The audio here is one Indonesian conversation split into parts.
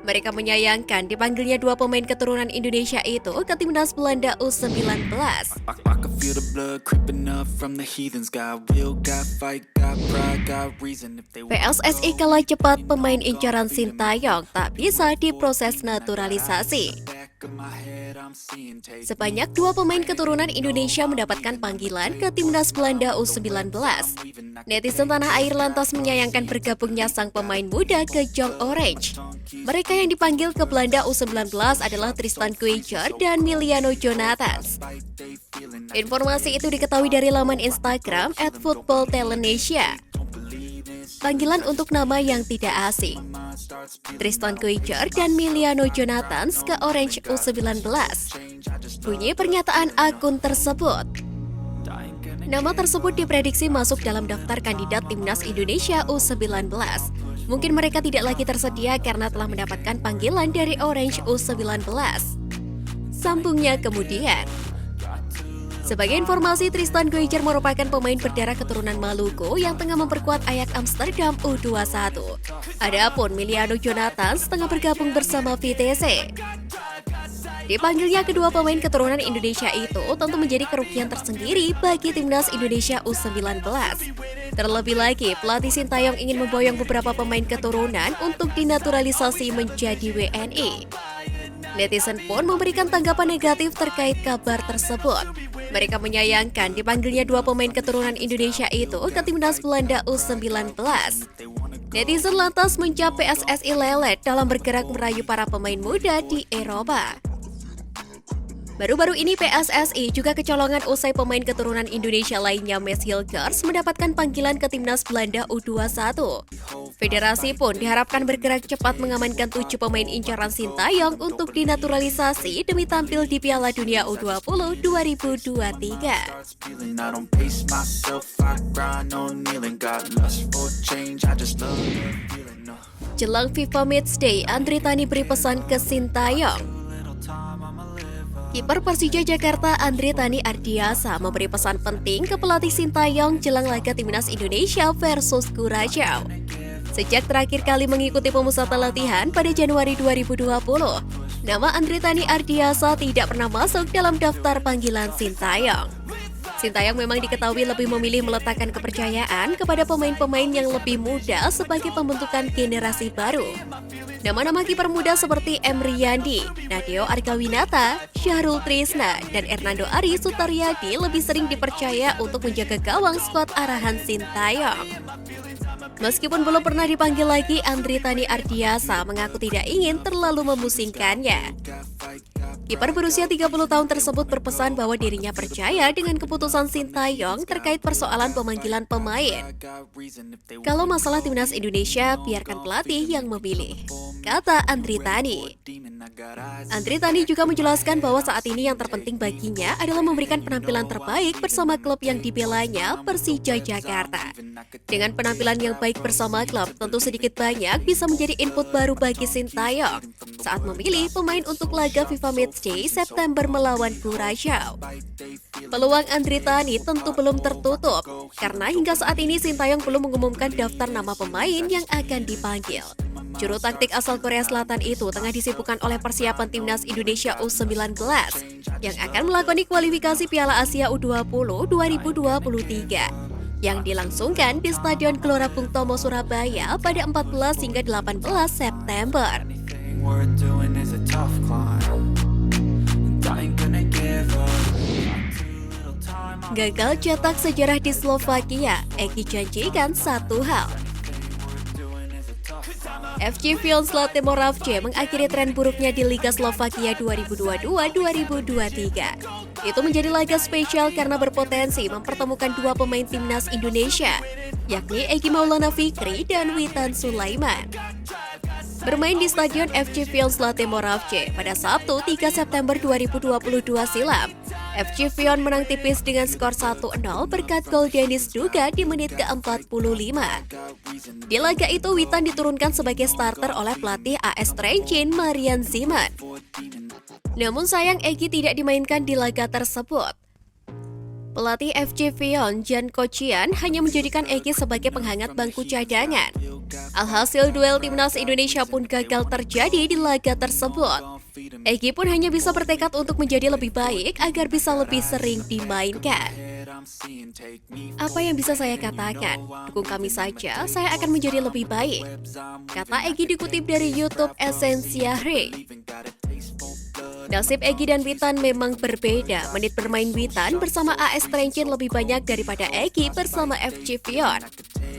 Mereka menyayangkan dipanggilnya dua pemain keturunan Indonesia itu ke timnas Belanda U19. I can feel the blood creeping up from the heathens. Got will, got fight, got pride, got reason. If they PSSI kalah cepat pemain incaran Sintayong tak bisa diproses naturalisasi. Sebanyak dua pemain keturunan Indonesia mendapatkan panggilan ke timnas Belanda U19. Netizen tanah air lantas menyayangkan bergabungnya sang pemain muda ke Jong Orange. Mereka yang dipanggil ke Belanda U19 adalah Tristan Kuycher dan Miliano Jonathans. Informasi itu diketahui dari laman Instagram @footballtalentnesia. Panggilan untuk nama yang tidak asing. Tristan Kuycher dan Miliano Jonathans ke Orange U19. Bunyi pernyataan akun tersebut. Nama tersebut diprediksi masuk dalam daftar kandidat timnas Indonesia U19. Mungkin mereka tidak lagi tersedia karena telah mendapatkan panggilan dari Orange U19. Sambungnya kemudian. Sebagai informasi, Tristan Kuycher merupakan pemain berdarah keturunan Maluku yang tengah memperkuat Ajax Amsterdam U21. Adapun Miliano Jonathans tengah bergabung bersama VTC. Dipanggilnya kedua pemain keturunan Indonesia itu tentu menjadi kerugian tersendiri bagi timnas Indonesia U19. Terlebih lagi, pelatih Sintayong ingin memboyong beberapa pemain keturunan untuk dinaturalisasi menjadi WNI. Netizen pun memberikan tanggapan negatif terkait kabar tersebut. Mereka menyayangkan dipanggilnya dua pemain keturunan Indonesia itu ke timnas Belanda U19. Netizen lantas mencap PSSI lelet dalam bergerak merayu para pemain muda di Eropa. Baru-baru ini PSSI juga kecolongan usai pemain keturunan Indonesia lainnya Mes Hilgers mendapatkan panggilan ke timnas Belanda U21. Federasi pun diharapkan bergerak cepat mengamankan 7 pemain incaran Sintayong untuk dinaturalisasi demi tampil di Piala Dunia U20 2023. Jelang FIFA Matchday, Andre Tani beri pesan ke Sintayong. Kiper Persija Jakarta Andre Tani Ardiasa memberi pesan penting ke pelatih Sintayong jelang laga timnas Indonesia versus Curaçao. Sejak terakhir kali mengikuti pemusatan latihan pada Januari 2020, nama Andre Tani Ardiasa tidak pernah masuk dalam daftar panggilan Sintayong. Sintayong memang diketahui lebih memilih meletakkan kepercayaan kepada pemain-pemain yang lebih muda sebagai pembentukan generasi baru. Nama-nama kiper muda seperti Emry Yandi, Nadeo Argawinata, Syahrul Trisna, dan Hernando Ari Sutaryadi lebih sering dipercaya untuk menjaga gawang skuad arahan Sintayong. Meskipun belum pernah dipanggil lagi, Andre Tani Ardiasa mengaku tidak ingin terlalu memusingkannya. Kiper berusia 30 tahun tersebut berpesan bahwa dirinya percaya dengan keputusan Sintayong terkait persoalan pemanggilan pemain. Kalau masalah timnas Indonesia, biarkan pelatih yang memilih, kata Andre Tani. Andre Tani juga menjelaskan bahwa saat ini yang terpenting baginya adalah memberikan penampilan terbaik bersama klub yang dibelanya, Persija Jakarta. Dengan penampilan yang baik bersama klub, tentu sedikit banyak bisa menjadi input baru bagi Sintayong saat memilih pemain untuk laga FIFA Matchday September melawan Curaçao. Peluang Andre Tani tentu belum tertutup, karena hingga saat ini Sintayong belum mengumumkan daftar nama pemain yang akan dipanggil. Juru taktik asal Korea Selatan itu tengah disibukkan oleh persiapan timnas Indonesia U19 yang akan melakoni kualifikasi Piala Asia U20 2023 yang dilangsungkan di Stadion Gelora Bung Tomo Surabaya pada 14 hingga 18 September. Gagal cetak sejarah di Slovakia, Egy janjikan satu hal. FC Vion Zlate Moravce mengakhiri tren buruknya di Liga Slovakia 2022-2023. Itu menjadi laga spesial karena berpotensi mempertemukan dua pemain timnas Indonesia, yakni Egy Maulana Fikri dan Witan Sulaiman. Bermain di Stadion FC Vion Zlate Moravce pada Sabtu 3 September 2022 silam, FC Vion menang tipis dengan skor 1-0 berkat gol Denis Duga di menit ke-45. Di laga itu, Witan diturunkan sebagai starter oleh pelatih AS Trenčín Marian Ziman. Namun sayang Egy tidak dimainkan di laga tersebut. Pelatih FC Vion Jan Kocian hanya menjadikan Egy sebagai penghangat bangku cadangan. Alhasil duel timnas Indonesia pun gagal terjadi di laga tersebut. Egy pun hanya bisa bertekad untuk menjadi lebih baik agar bisa lebih sering dimainkan. Apa yang bisa saya katakan? Dukung kami saja, saya akan menjadi lebih baik, kata Egy dikutip dari YouTube Esensia Re. Nasib Egy dan Witan memang berbeda. Menit bermain Witan bersama AS Trencin lebih banyak daripada Egy bersama FC Vion.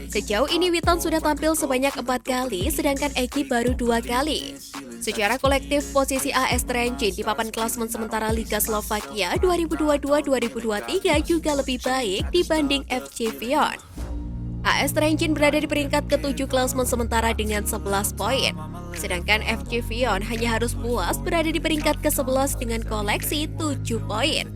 Sejauh ini Witan sudah tampil sebanyak 4 kali, sedangkan Egy baru 2 kali. Secara kolektif, posisi AS Trencin di papan klasemen sementara Liga Slovakia 2022-2023 juga lebih baik dibanding FC Vion. AS Trencin berada di peringkat ke-7 klasemen sementara dengan 11 poin. Sedangkan FC Vion hanya harus puas berada di peringkat ke-11 dengan koleksi 7 poin.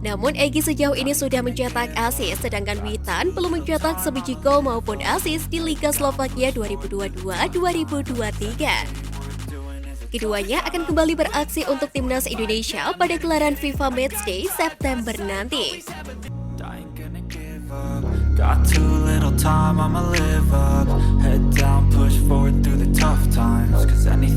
Namun Egy sejauh ini sudah mencetak asis, sedangkan Witan belum mencetak sebiji gol maupun asis di Liga Slovakia 2022-2023. Keduanya akan kembali beraksi untuk timnas Indonesia pada gelaran FIFA Matchday September nanti. Got too little time, I'ma live up. Head down, push forward through the tough times. Cause anything